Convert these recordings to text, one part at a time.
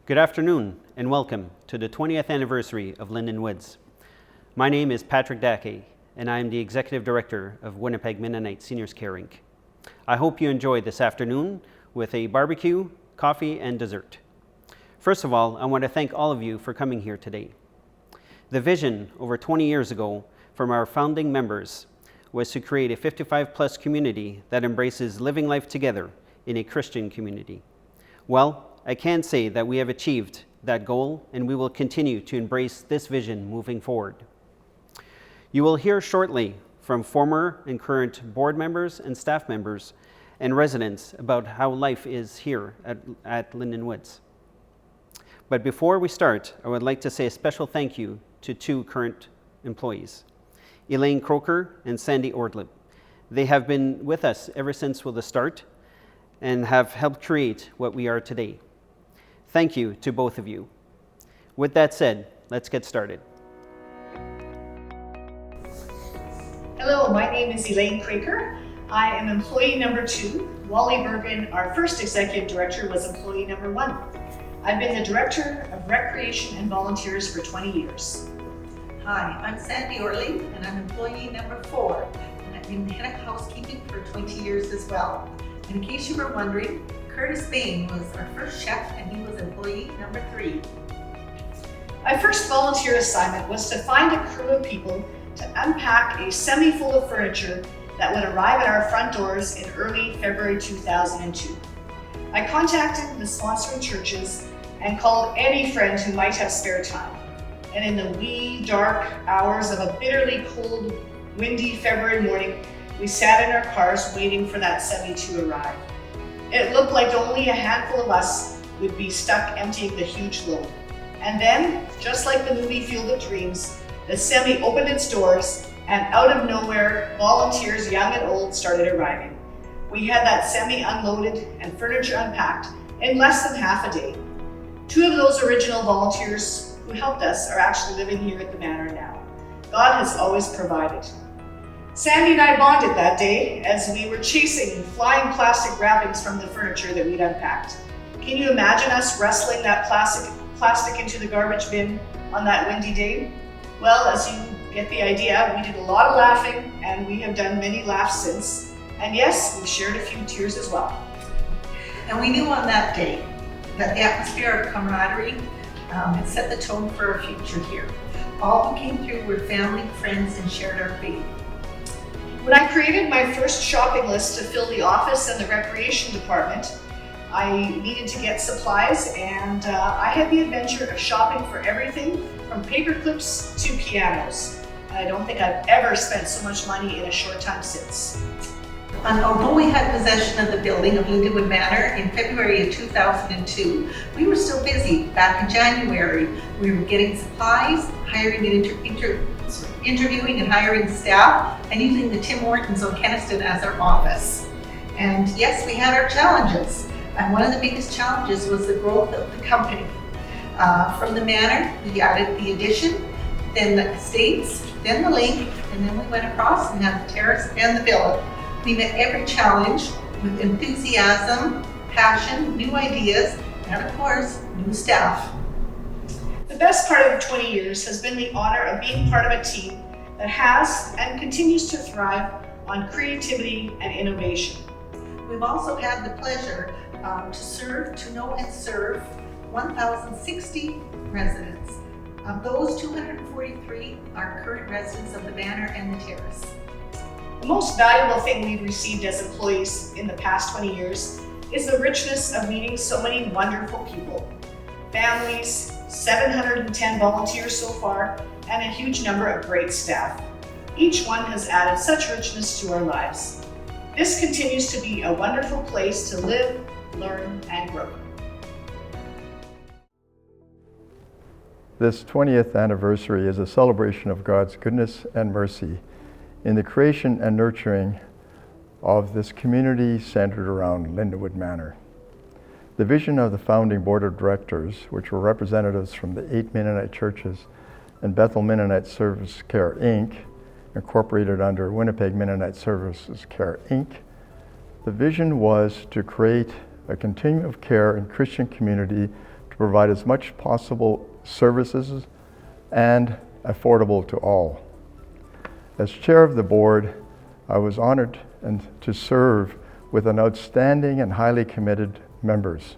Good afternoon and welcome to the 20th anniversary of Lindenwood. My name is Patrick Dackey and I am the Executive Director of Winnipeg Mennonite Seniors Care Inc. I hope you enjoyed this afternoon with a barbecue, coffee, and dessert. First of all, I want to thank all of you for coming here today. The vision over 20 years ago from our founding members was to create a 55-plus community that embraces living life together in a Christian community. Well, I can say that we have achieved that goal and we will continue to embrace this vision moving forward. You will hear shortly from former and current board members and staff members and residents about how life is here at Lindenwood. But before we start, I would like to say a special thank you to two current employees, Elaine Croker and Sandy Ordlip. They have been with us ever since the start and have helped create what we are today. Thank you to both of you. With that said, let's get started. Hello, my name is Elaine Croker. I am employee number 2. Wally Bergen, our first executive director, was employee number 1. I've been the Director of Recreation and Volunteers for 20 years. Hi, I'm Sandy Orley and I'm employee number 4. And I've been head of housekeeping for 20 years as well. And in case you were wondering, Curtis Bain was our first chef and he was employee number 3. My first volunteer assignment was to find a crew of people to unpack a semi full of furniture that would arrive at our front doors in early February 2002. I contacted the sponsoring churches and called any friend who might have spare time. And in the wee, dark hours of a bitterly cold, windy February morning, we sat in our cars waiting for that semi to arrive. It looked like only a handful of us would be stuck emptying the huge load. And then, just like the movie Field of Dreams, the semi opened its doors and out of nowhere, volunteers young and old started arriving. We had that semi unloaded and furniture unpacked in less than half a day. 2 of those original volunteers who helped us are actually living here at the manor now. God has always provided. Sandy and I bonded that day as we were chasing flying plastic wrappings from the furniture that we'd unpacked. Can you imagine us wrestling that plastic into the garbage bin on that windy day? Well, as you get the idea, we did a lot of laughing and we have done many laughs since. And yes, we shared a few tears as well. And we knew on that day that the atmosphere of camaraderie had set the tone for our future here. All who came through were family, friends, and shared our faith. When I created my first shopping list to fill the office and the recreation department, I needed to get supplies and I had the adventure of shopping for everything from paper clips to pianos. And I don't think I've ever spent so much money in a short time since. And although we had possession of the building of Lindenwood Manor in February of 2002, we were still busy. Back in January, we were getting supplies, hiring and interviewing and hiring staff, and using the Tim Hortons on Kenniston as our office. And yes, we had our challenges. And one of the biggest challenges was the growth of the company. From the manor, we added the addition, then the estates, then the link, and then we went across and had the terrace and the villa. We met every challenge with enthusiasm, passion, new ideas, and of course, new staff. The best part of 20 years has been the honor of being part of a team that has and continues to thrive on creativity and innovation. We've also had the pleasure to know and serve 1,060 residents. Of those, 243 are current residents of the manor and the terrace. The most valuable thing we've received as employees in the past 20 years is the richness of meeting so many wonderful people. Families, 710 volunteers so far, and a huge number of great staff. Each one has added such richness to our lives. This continues to be a wonderful place to live, learn, and grow. This 20th anniversary is a celebration of God's goodness and mercy in the creation and nurturing of this community centered around Lindenwood Manor. The vision of the founding board of directors, which were representatives from the 8 Mennonite churches and Bethel Mennonite Service Care Inc., incorporated under Winnipeg Mennonite Services Care Inc., the vision was to create a continuum of care and Christian community to provide as much possible services and affordable to all. As chair of the board, I was honored to serve with an outstanding and highly committed members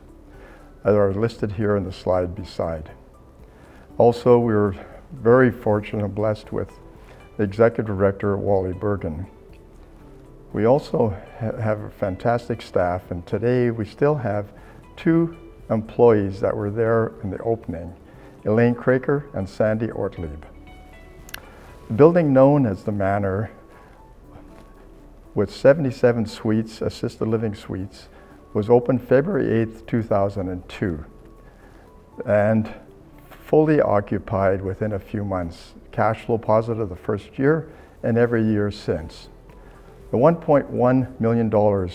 that are listed here in the slide beside. Also, we were very fortunate and blessed with the Executive Director, Wally Bergen. We also have a fantastic staff, and today we still have 2 employees that were there in the opening, Elaine Craker and Sandy Ortlieb. The building known as the Manor, with 77 suites, assisted living suites, was opened February 8th, 2002, and fully occupied within a few months. Cash flow positive the first year and every year since. The $1.1 million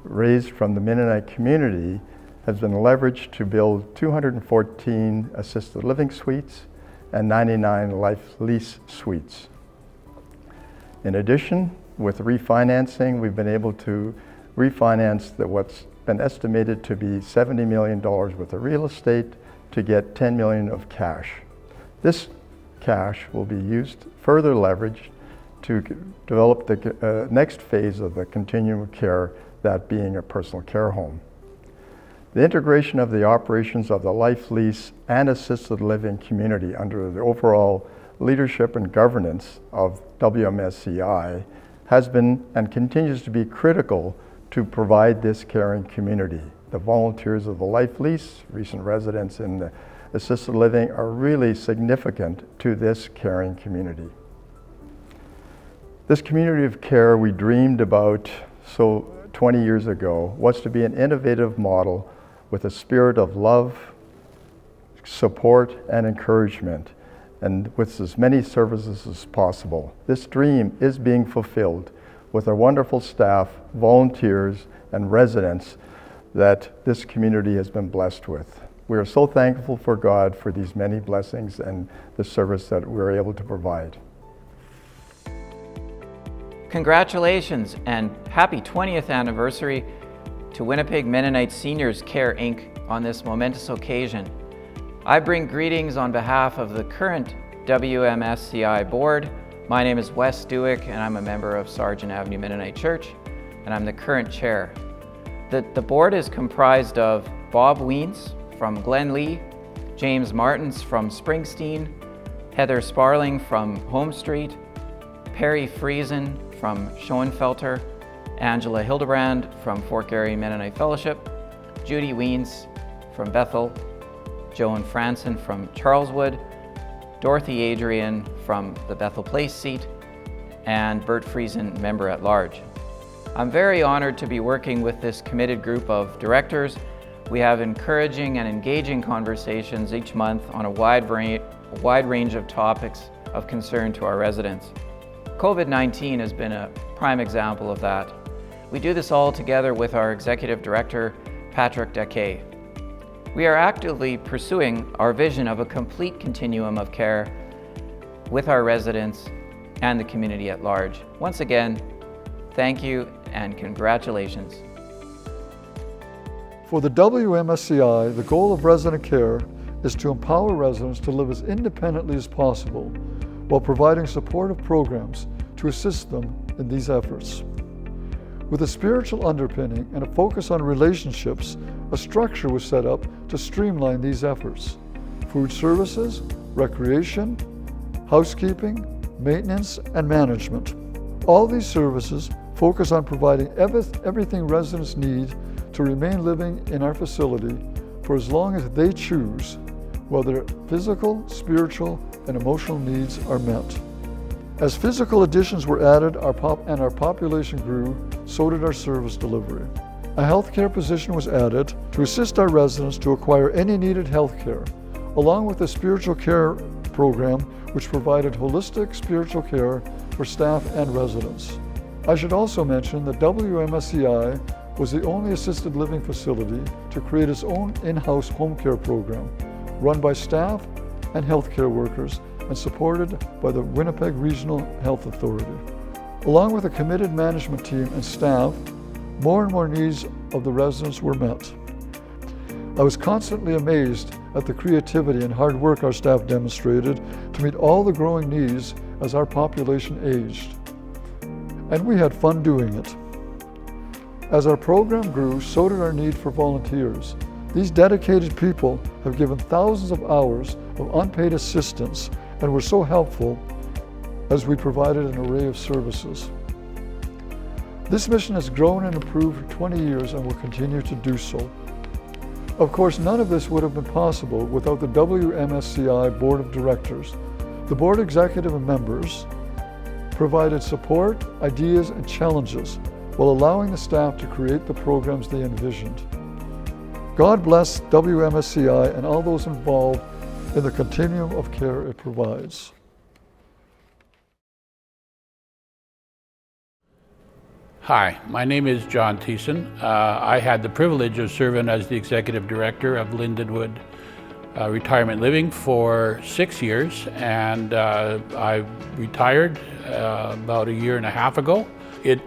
raised from the Mennonite community has been leveraged to build 214 assisted living suites and 99 life lease suites. In addition, with refinancing, we've been able to refinance what's been estimated to be $70 million worth of real estate to get $10 million of cash. This cash will be used, further leveraged, to develop the next phase of the continuum of care, that being a personal care home. The integration of the operations of the life lease and assisted living community under the overall leadership and governance of WMSCI has been and continues to be critical to provide this caring community. The volunteers of the life lease, recent residents in the assisted living, are really significant to this caring community. This community of care we dreamed about 20 years ago was to be an innovative model with a spirit of love, support, and encouragement, and with as many services as possible. This dream is being fulfilled with our wonderful staff, volunteers, and residents that this community has been blessed with. We are so thankful for God for these many blessings and the service that we're able to provide. Congratulations and happy 20th anniversary to Winnipeg Mennonite Seniors Care Inc. on this momentous occasion. I bring greetings on behalf of the current WMSCI board. My name is Wes Dewick and I'm a member of Sargent Avenue Mennonite Church, and I'm the current chair. The board is comprised of Bob Wiens from Glenlee, James Martins from Springsteen, Heather Sparling from Home Street, Perry Friesen from Schoenfelter, Angela Hildebrand from Fort Garry Mennonite Fellowship, Judy Wiens from Bethel, Joan Franson from Charleswood, Dorothy Adrian from the Bethel Place seat, and Bert Friesen, member at large. I'm very honored to be working with this committed group of directors. We have encouraging and engaging conversations each month on a wide range of topics of concern to our residents. COVID-19 has been a prime example of that. We do this all together with our Executive Director, Patrick Decay. We are actively pursuing our vision of a complete continuum of care with our residents and the community at large. Once again, thank you and congratulations. For the WMSCI, the goal of resident care is to empower residents to live as independently as possible while providing supportive programs to assist them in these efforts. With a spiritual underpinning and a focus on relationships, a structure was set up to streamline these efforts. Food services, recreation, housekeeping, maintenance, and management. All these services focus on providing everything residents need to remain living in our facility for as long as they choose, while their physical, spiritual, and emotional needs are met. As physical additions were added and our population grew, so did our service delivery. A healthcare position was added to assist our residents to acquire any needed healthcare, along with a spiritual care program which provided holistic spiritual care for staff and residents. I should also mention that WMSCI was the only assisted living facility to create its own in-house home care program, run by staff and healthcare workers and supported by the Winnipeg Regional Health Authority. Along with a committed management team and staff, more and more needs of the residents were met. I was constantly amazed at the creativity and hard work our staff demonstrated to meet all the growing needs as our population aged. And we had fun doing it. As our program grew, so did our need for volunteers. These dedicated people have given thousands of hours of unpaid assistance and were so helpful as we provided an array of services. This mission has grown and improved for 20 years and will continue to do so. Of course, none of this would have been possible without the WMSCI Board of Directors. The board executive and members provided support, ideas, and challenges while allowing the staff to create the programs they envisioned. God bless WMSCI and all those involved in the continuum of care it provides. Hi, my name is John Thiessen. I had the privilege of serving as the Executive Director of Lindenwood Retirement Living for 6 years, and I retired about a year and a half ago. It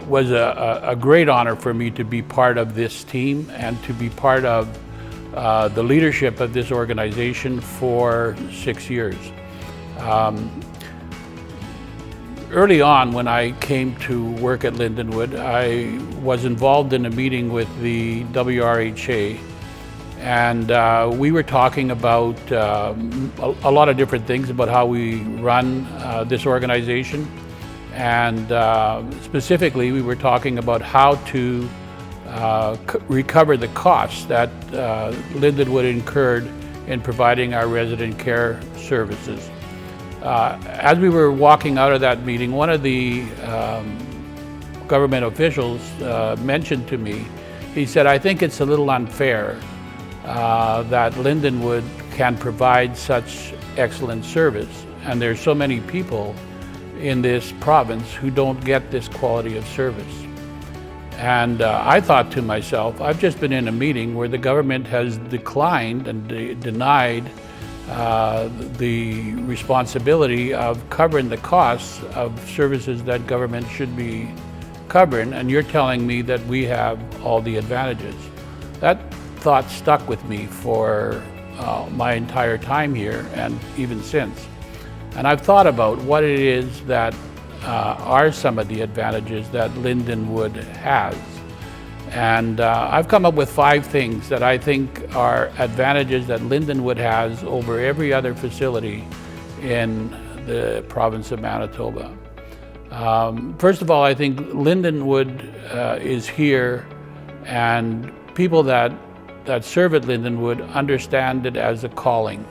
was a great honor for me to be part of this team and to be part of the leadership of this organization for 6 years. Early on, when I came to work at Lindenwood, I was involved in a meeting with the WRHA, and we were talking about a lot of different things about how we run this organization, and specifically we were talking about how to recover the costs that Lindenwood incurred in providing our resident care services. As we were walking out of that meeting, one of the government officials mentioned to me, he said, "I think it's a little unfair that Lindenwood can provide such excellent service, and there's so many people in this province who don't get this quality of service." And I thought to myself, I've just been in a meeting where the government has declined and denied the responsibility of covering the costs of services that government should be covering, and you're telling me that we have all the advantages. That thought stuck with me for my entire time here and even since. And I've thought about what it is that are some of the advantages that Lindenwood has. And I've come up with 5 things that I think are advantages that Lindenwood has over every other facility in the province of Manitoba. First of all, I think Lindenwood is here, and people that serve at Lindenwood understand it as a calling.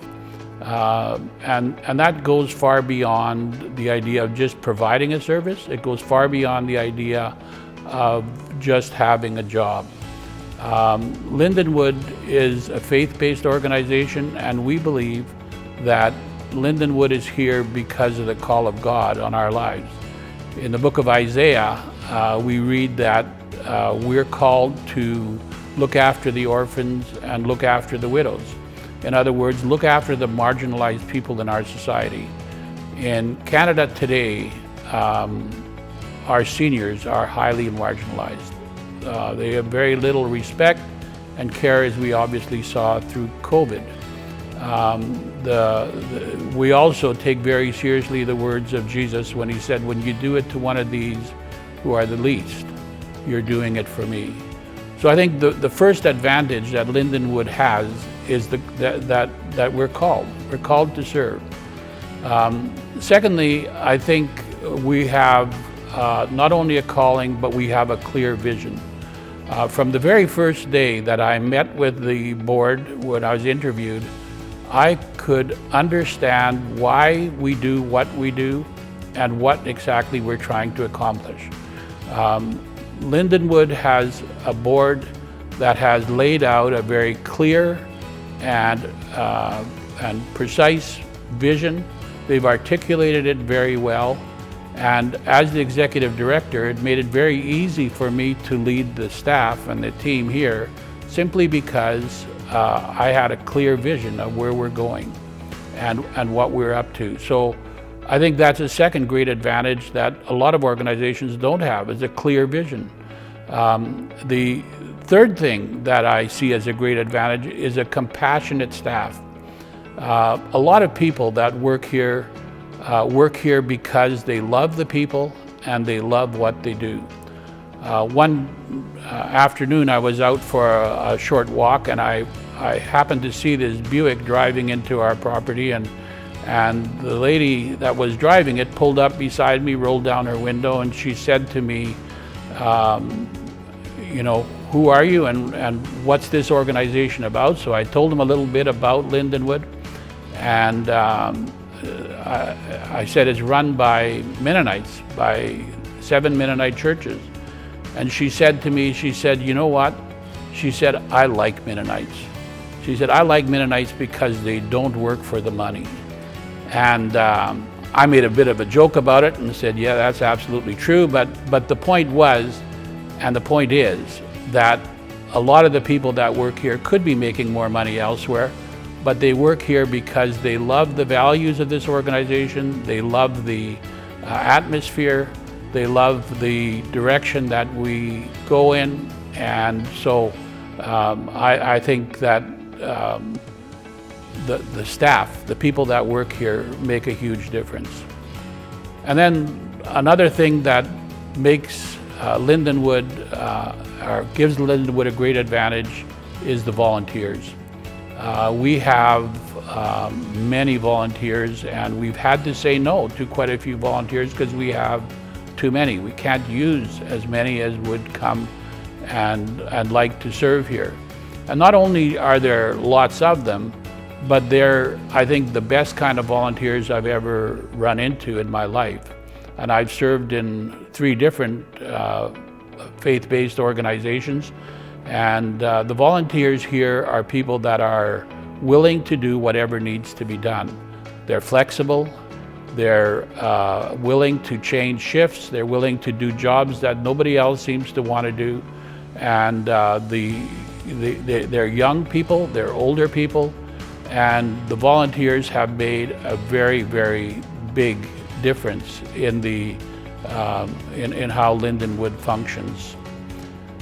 And that goes far beyond the idea of just providing a service. It goes far beyond the idea of just having a job. Lindenwood is a faith-based organization, and we believe that Lindenwood is here because of the call of God on our lives. In the book of Isaiah, we read that we're called to look after the orphans and look after the widows. In other words, look after the marginalized people in our society. In Canada today, our seniors are highly marginalized. They have very little respect and care, as we obviously saw through COVID. We also take very seriously the words of Jesus when he said, "When you do it to one of these who are the least, you're doing it for me." So I think the first advantage that Lindenwood has is that we're called to serve. Secondly, I think we have not only a calling, but we have a clear vision. From the very first day that I met with the board when I was interviewed, I could understand why we do what we do and what exactly we're trying to accomplish. Lindenwood has a board that has laid out a very clear and precise vision. They've articulated it very well. And as the executive director, it made it very easy for me to lead the staff and the team here, simply because I had a clear vision of where we're going and what we're up to. So I think that's a second great advantage that a lot of organizations don't have, is a clear vision. The third thing that I see as a great advantage is a compassionate staff. A lot of people that work here because they love the people and they love what they do. One afternoon I was out for a short walk, and I happened to see this Buick driving into our property, and the lady that was driving it pulled up beside me, rolled down her window, and she said to me, you know, who are you and what's this organization about? So I told them a little bit about Lindenwood, and I said it's run by Mennonites, by 7 Mennonite churches. And she said to me, she said, you know what? She said, I like Mennonites. She said, I like Mennonites because they don't work for the money. And I made a bit of a joke about it and said, yeah, that's absolutely true. But the point was, and the point is, that a lot of the people that work here could be making more money elsewhere, but they work here because they love the values of this organization, they love the atmosphere, they love the direction that we go in, and so I think that the staff, the people that work here, make a huge difference. And then another thing that makes Lindenwood, or gives Lindenwood a great advantage, is the volunteers. We have many volunteers, and we've had to say no to quite a few volunteers because we have too many. We can't use as many as would come and like to serve here. And not only are there lots of them, but they're, I think, the best kind of volunteers I've ever run into in my life. And I've served in 3 different faith-based organizations. And the volunteers here are people that are willing to do whatever needs to be done. They're flexible, they're willing to change shifts, they're willing to do jobs that nobody else seems to want to do. And they're young people, they're older people, and the volunteers have made a very, very big difference in the in how Lindenwood functions.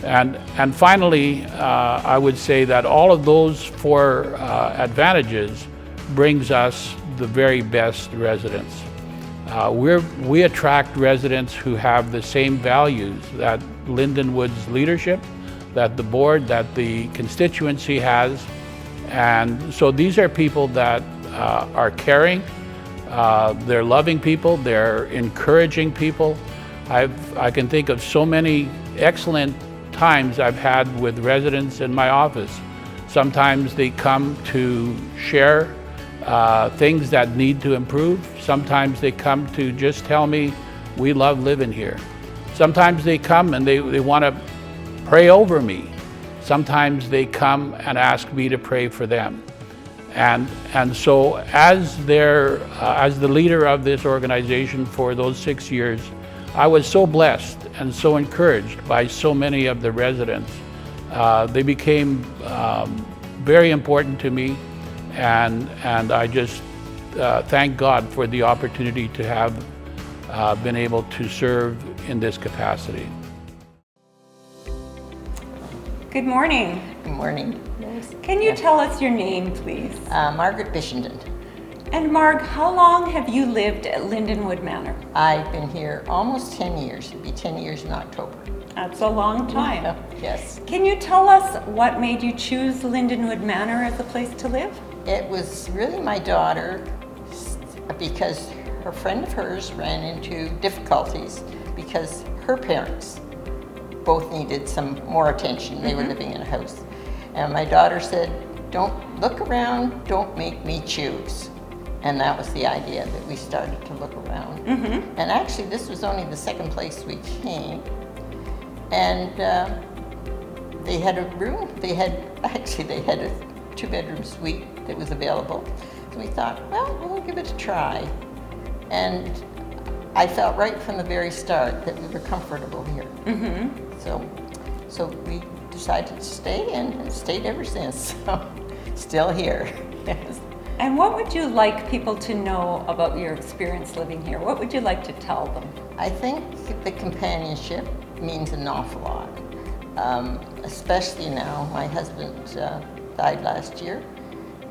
And finally, I would say that all of those 4 advantages brings us the very best residents. We attract residents who have the same values that Lindenwood's leadership, that the board, that the constituency has. And so these are people that are caring, they're loving people, they're encouraging people. I can think of so many excellent times I've had with residents in my office. Sometimes they come to share things that need to improve. Sometimes they come to just tell me, we love living here. Sometimes they come and they want to pray over me. Sometimes they come and ask me to pray for them. And so as the leader of this organization for those 6 years, I was so blessed and so encouraged by so many of the residents. They became very important to me, and I just thank God for the opportunity to have been able to serve in this capacity. Good morning. Good morning. Can you tell us your name, please? Margaret Bishop. And Marg, how long have you lived at Lindenwood Manor? I've been here almost 10 years. It'll be 10 years in October. That's a long time. Yes. Can you tell us what made you choose Lindenwood Manor as a place to live? It was really my daughter, because a friend of hers ran into difficulties because her parents both needed some more attention. They were living in a house. And my daughter said, don't look around, don't make me choose. And that was the idea, that we started to look around. And actually, this was only the 2nd place we came. And they had a room, they had a 2-bedroom suite that was available. So we thought, well, we'll give it a try. And I felt right from the very start that we were comfortable here. So we decided to stay, and stayed ever since. So still here. Yes. And what would you like people to know about your experience living here? What would you like to tell them? I think the companionship means an awful lot. especially now. My husband died last year,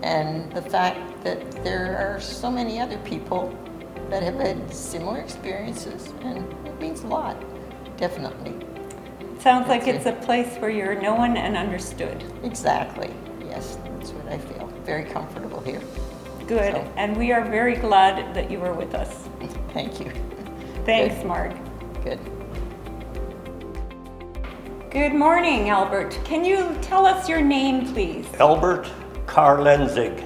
and the fact that there are so many other people that have had similar experiences, and it means a lot, definitely. Sounds like it's a place where you're known and understood. Exactly, yes, that's what I feel. Very comfortable here. Good, So, and we are very glad that you were with us. thank you. Thanks, Good. Marg. Good. Good morning, Albert. Can you tell us your name, please? Albert Carlenzig.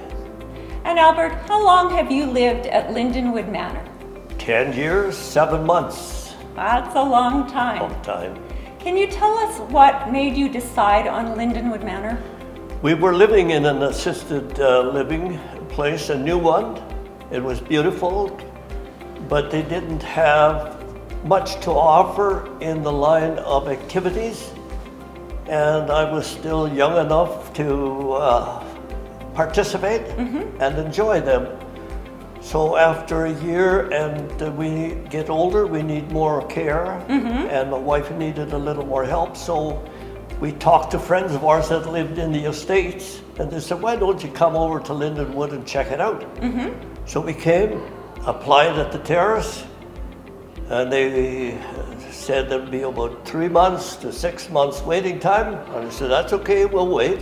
And Albert, how long have you lived at Lindenwood Manor? 10 years, 7 months. That's a long time. Long time. Can you tell us what made you decide on Lindenwood Manor? We were living in an assisted living place, a new one. It was beautiful, but they didn't have much to offer in the line of activities. And I was still young enough to participate and enjoy them. So after a year and we get older, we need more care, and my wife needed a little more help. So we talked to friends of ours that lived in the estates, and they said, why don't you come over to Lindenwood and check it out? So we came, applied at the terrace, and they said there'd be about 3 months to 6 months waiting time. And I said, that's okay, we'll wait.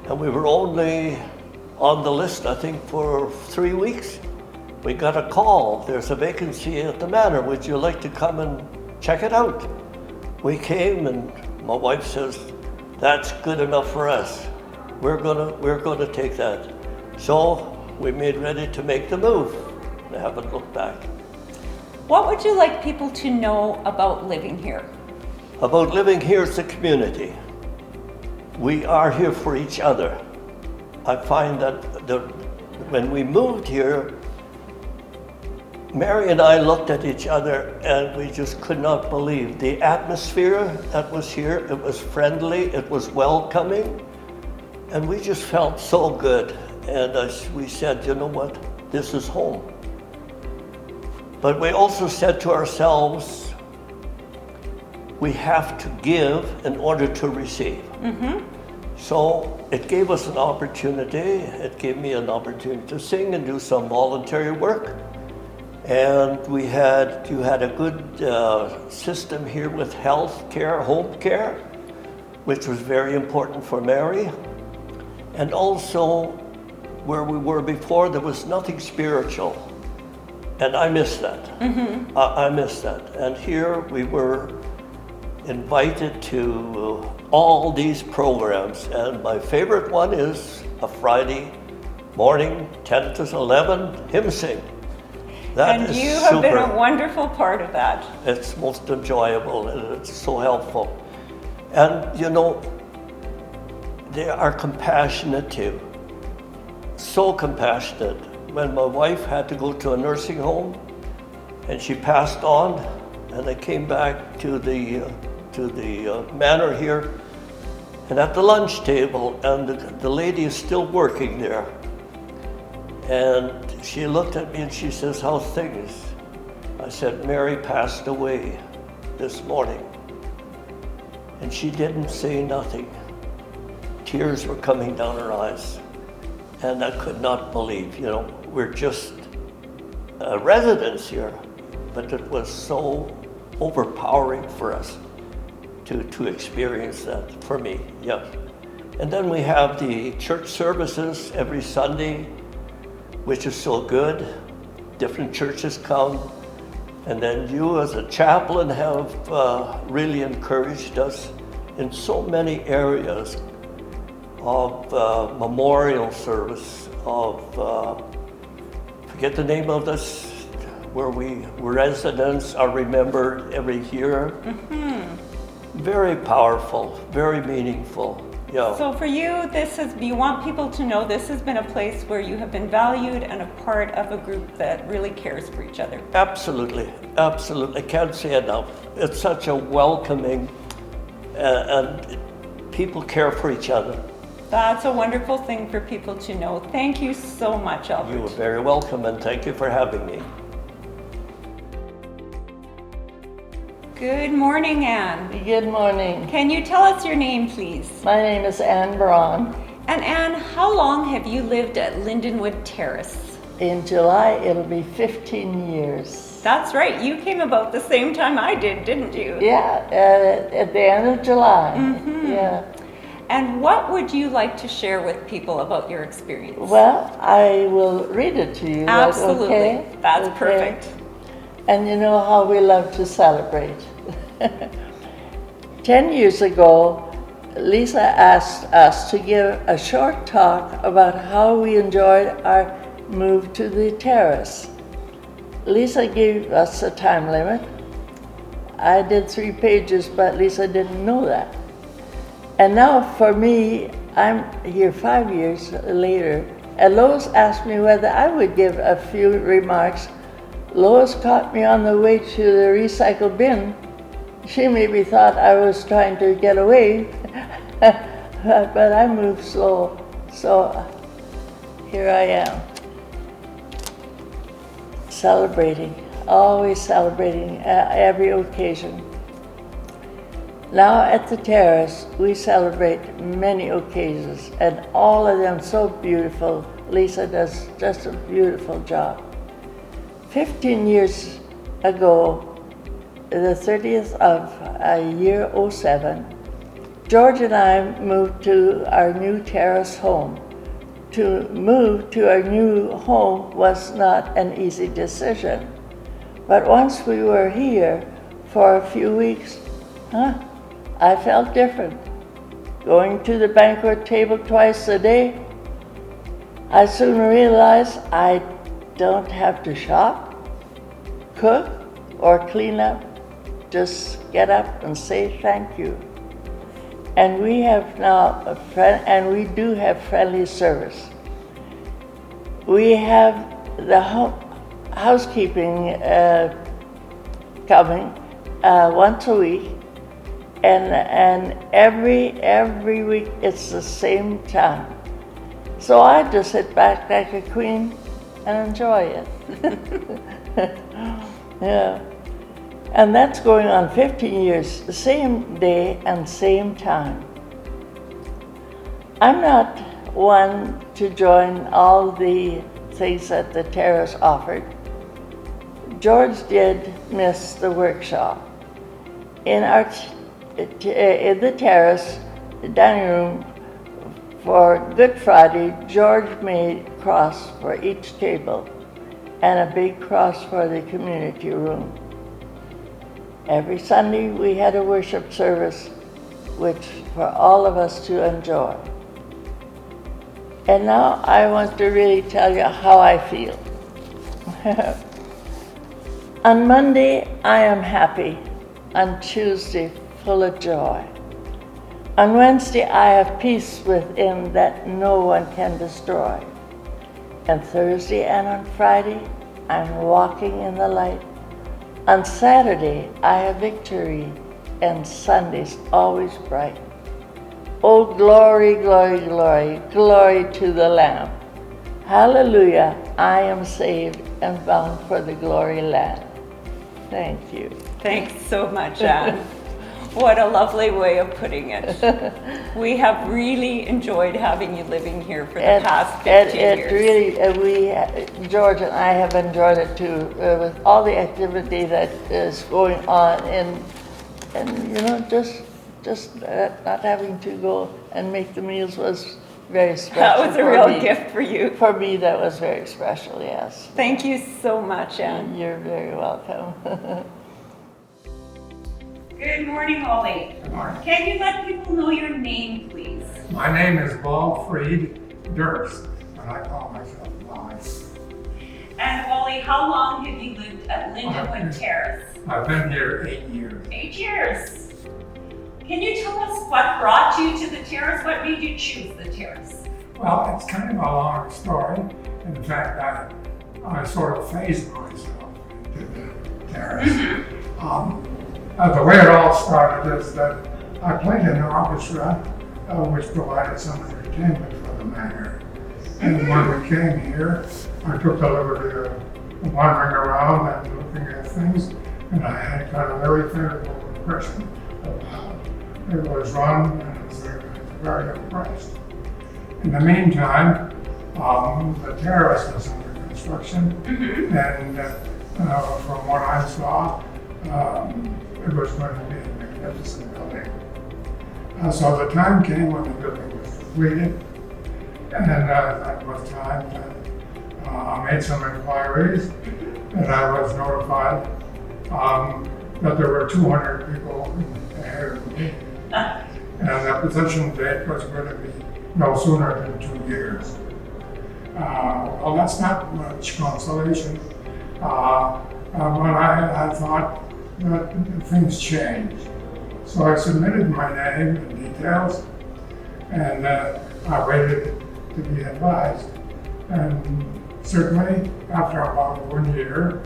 And we were only on the list, I think, for 3 weeks. We got a call, there's a vacancy at the manor, would you like to come and check it out? We came, and my wife says, that's good enough for us. We're gonna take that. So we made ready to make the move. I haven't looked back. What would you like people to know about living here? About living here as a community. We are here for each other. I find that when we moved here, Mary and I looked at each other and we just could not believe the atmosphere that was here. It was friendly, it was welcoming, and we just felt so good. And we said, you know what, this is home. But we also said to ourselves, we have to give in order to receive. So it gave us an opportunity. It gave me an opportunity to sing and do some voluntary work. And you had a good system here with health care, home care, which was very important for Mary. And also, where we were before, there was nothing spiritual. And I miss that. I miss that. And here we were invited to all these programs. And my favorite one is a Friday morning, 10 to 11, hymn sing. That And is you have been super. a wonderful part of that. It's most enjoyable and it's so helpful. And you know, they are compassionate too. So compassionate. When my wife had to go to a nursing home and she passed on, and I came back to the manor here, and at the lunch table, and the lady is still working there. And she looked at me and she says, how's things? I said, Mary passed away this morning. And she didn't say nothing. Tears were coming down her eyes. And I could not believe, you know, we're just residents here, but it was so overpowering for us to experience that, for me, yeah. And then we have the church services every Sunday, which is so good. Different churches come. And then you as a chaplain have really encouraged us in so many areas of memorial service, of, forget the name of this, where residents are remembered every year. Very powerful, very meaningful. Yeah. So for you, you want people to know this has been a place where you have been valued and a part of a group that really cares for each other. Absolutely, absolutely. I can't say enough. It's such a welcoming, and people care for each other. That's a wonderful thing for people to know. Thank you so much, Albert. You are very welcome, and thank you for having me. Good morning, Anne. Good morning. Can you tell us your name, please? My name is Anne Braun. And Anne, how long have you lived at Lindenwood Terrace? In July, it'll be 15 years. That's right. You came about the same time I did, didn't you? Yeah, at the end of July. Yeah. And what would you like to share with people about your experience? Well, I will read it to you. Absolutely. Okay? That's Okay. perfect. And you know how we love to celebrate. 10 years ago, Lisa asked us to give a short talk about how we enjoyed our move to the terrace. Lisa gave us a time limit. I did 3 pages, but Lisa didn't know that. And now for me, I'm here 5 years later, and Lois asked me whether I would give a few remarks. Lois caught me on the way to the recycle bin. She maybe thought I was trying to get away, but I moved slow, so here I am. Celebrating, always celebrating every occasion. Now at the terrace, we celebrate many occasions, and all of them so beautiful. Lisa does just a beautiful job. 15 years ago, the 30th of year 07, George and I moved to our new terrace home. To move to our new home was not an easy decision. But once we were here for a few weeks, I felt different. Going to the banquet table twice a day, I soon realized I don't have to shop, cook, or clean up. Just get up and say thank you. And we have now and we do have friendly service. We have the housekeeping coming once a week, and every week it's the same time. So I just sit back like a queen and enjoy it. Yeah. And that's going on 15 years, the same day and same time. I'm not one to join all the things that the terrace offered. George did miss the workshop. In the terrace, the dining room, for Good Friday, George made a cross for each table and a big cross for the community room. Every Sunday we had a worship service, which for all of us to enjoy. And now I want to really tell you how I feel. On Monday, I am happy. On Tuesday, full of joy. On Wednesday, I have peace within that no one can destroy. And Thursday and on Friday, I'm walking in the light. On Saturday, I have victory, and Sunday's always bright. Oh, glory, glory, glory, glory to the Lamb. Hallelujah, I am saved and bound for the glory land. Thank you. Thanks so much, Anne. What a lovely way of putting it. We have really enjoyed having you living here for the past 15 years. Really, George and I have enjoyed it too, with all the activity that is going on, and you know, just not having to go and make the meals was very special. That was a real gift for you. For me, that was very special, yes. Thank you so much, Anne. You're very welcome. Good morning, Ollie. Good morning. Can you let people know your name, please? My name is Walfried Durst, and I call myself Wally. And Ollie, how long have you lived at Lindenwood Terrace? I've been here 8 years. 8 years. Can you tell us what brought you to the terrace? What made you choose the terrace? Well, it's kind of a long story. In fact, I sort of phased myself into the terrace. The way it all started is that I played in an orchestra which provided some entertainment for the manor. And when we came here, I took the liberty of wandering around and looking at things. and I had got a very favorable impression of how it was run, and I was very impressed. In the meantime, the terrace was under construction, and from what I saw, it was going to be a magnificent building. So the time came when the building was completed, and that was time that I made some inquiries, and I was notified that there were 200 people ahead of me, and the possession date was going to be no sooner than 2 years. Well, that's not much consolation, but I thought that things changed. So I submitted my name and details, and I waited to be advised. And certainly, after about 1 year,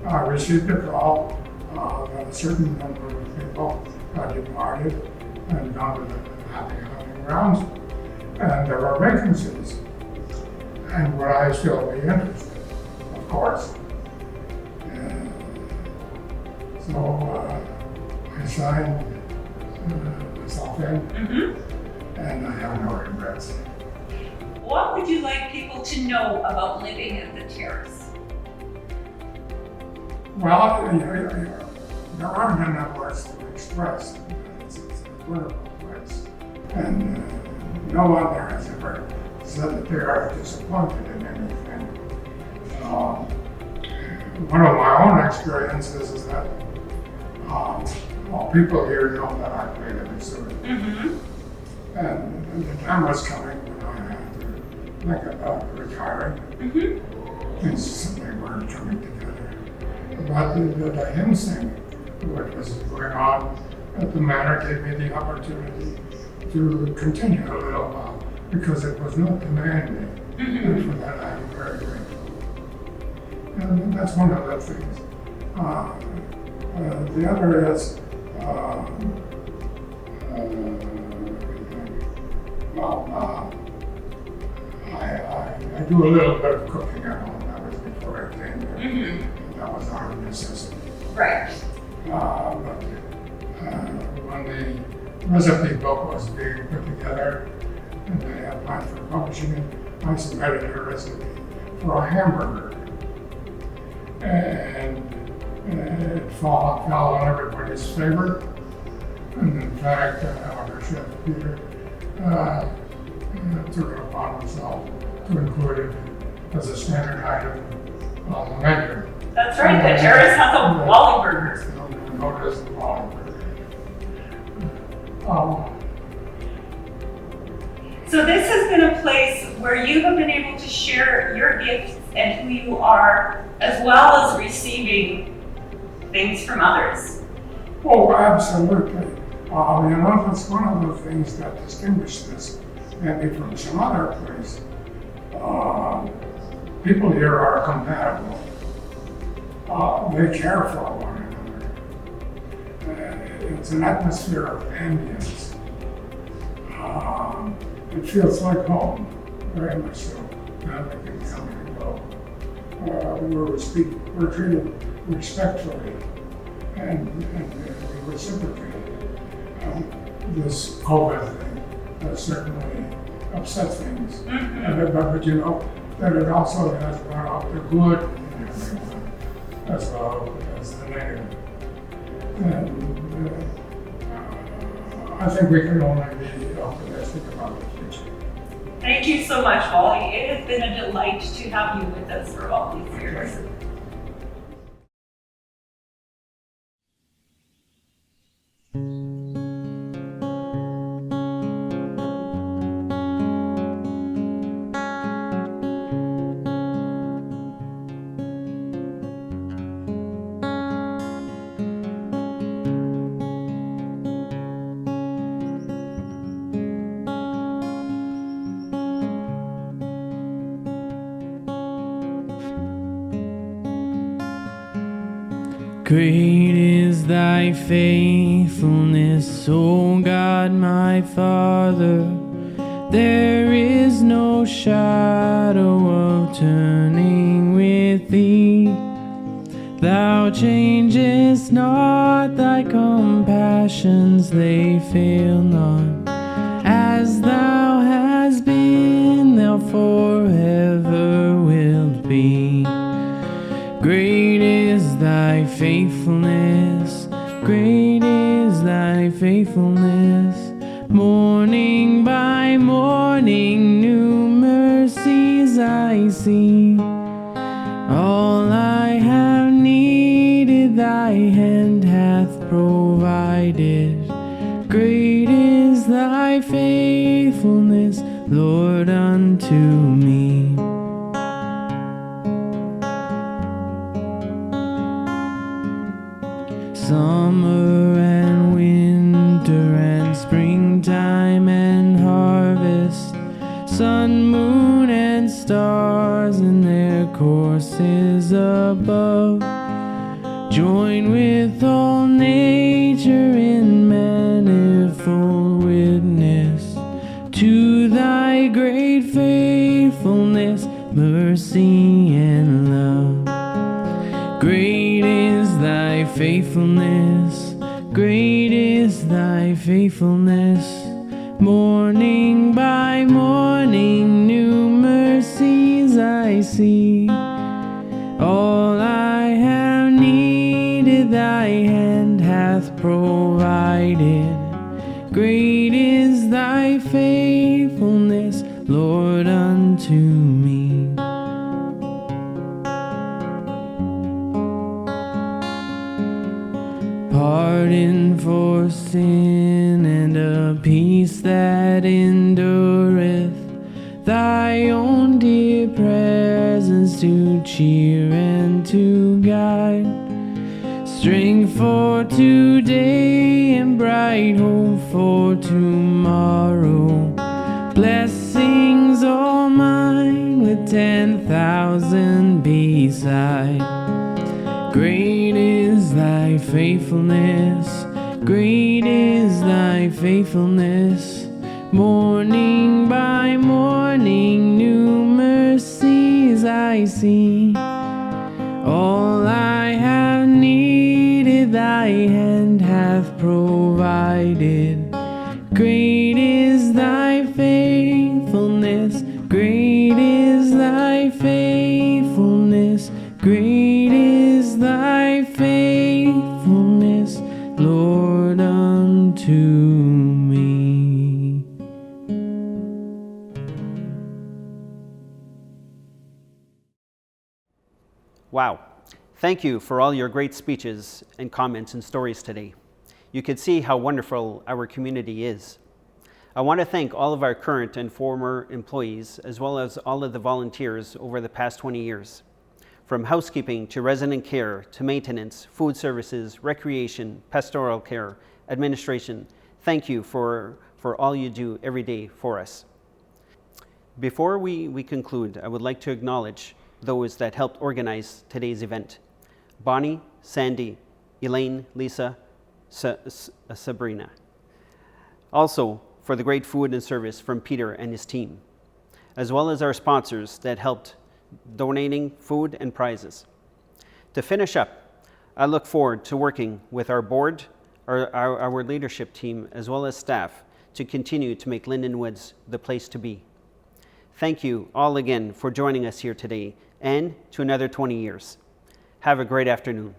I received a call that a certain number of people had departed and gone to the happy hunting grounds, and there were vacancies. And would I still be interested? Of course. So I signed myself in, and I have no regrets. What would you like people to know about living at the terrace? Well, there aren't enough words to express. It's a wonderful place. And no one there has ever said that they are disappointed in anything. One of my own experiences is that people here know that I play the instrument. And the time was coming when I had to think about retiring. Things simply weren't coming together. But the hymn sing, what was going on at the manor, gave me the opportunity to continue a little while, because it was not demanding. And for that I'm very grateful. And that's one of the things. The other is, I do a little bit of cooking at home. That was before I came here. That was out of necessity. Right. But when the recipe book was being put together, and they applied for publishing it, I submitted a recipe for a hamburger. And it fell on everybody's favor. And in fact, our chef Peter took it upon himself to include it as a standard item on the menu. That's right, the terrace has a Wally burger. Known as the Wally burger. So this has been a place where you have been able to share your gifts and who you are, as well as receiving things from others. Oh, absolutely. That's one of the things that distinguish this maybe from some other place. People here are compatible. They care for one another. It's an atmosphere of ambience. It feels like home, very much so. Now we can come and go. We're treated respectfully and reciprocally. This COVID thing has certainly upset things. But you know, that it also has brought out the good in everyone, as well as the negative. And I think we can only be optimistic about the future. Thank you so much, Wally. It has been a delight to have you with us for all these years. Great is thy faithfulness, O God my Father. There is no shadow of turning with thee. Thou changest not, thy compassions, they fail not. As thou hast been, thou forever wilt be. Great is thy faithfulness, great is thy faithfulness. Morning by morning, new mercies I see. All I have needed, thy hand hath provided. Great is thy faithfulness, Lord, unto me. Summer and winter and springtime and harvest, sun, moon, and stars in their courses above, join with all nature in manifold witness to thy great faithfulness, mercy, and love. Great is thy faithfulness, great is thy faithfulness. Morning by morning, new mercies I see. All I have needed, thy hand hath provided. Great is thy faithfulness, Lord, unto me. Pardon for sin and a peace that endureth, thy own dear presence to cheer and to guide, strength for today and bright hope for tomorrow, blessings all mine with 10,000 beside. Great is thy faithfulness, great is thy faithfulness. Morning by morning, new mercies I see. All I have needed, thy hand hath provided. Great is thy faithfulness, great is thy faithfulness, great is thy faithfulness, Lord, unto me. Wow. Thank you for all your great speeches and comments and stories today. You could see how wonderful our community is. I want to thank all of our current and former employees, as well as all of the volunteers over the past 20 years. From housekeeping to resident care to maintenance, food services, recreation, pastoral care, administration, thank you for all you do every day for us. Before we conclude, I would like to acknowledge those that helped organize today's event: Bonnie, Sandy, Elaine, Lisa, Sabrina. Also, for the great food and service from Peter and his team, as well as our sponsors that helped donating food and prizes. To finish up, I look forward to working with our board, our leadership team, as well as staff to continue to make Lindenwoods the place to be. Thank you all again for joining us here today and to another 20 years. Have a great afternoon.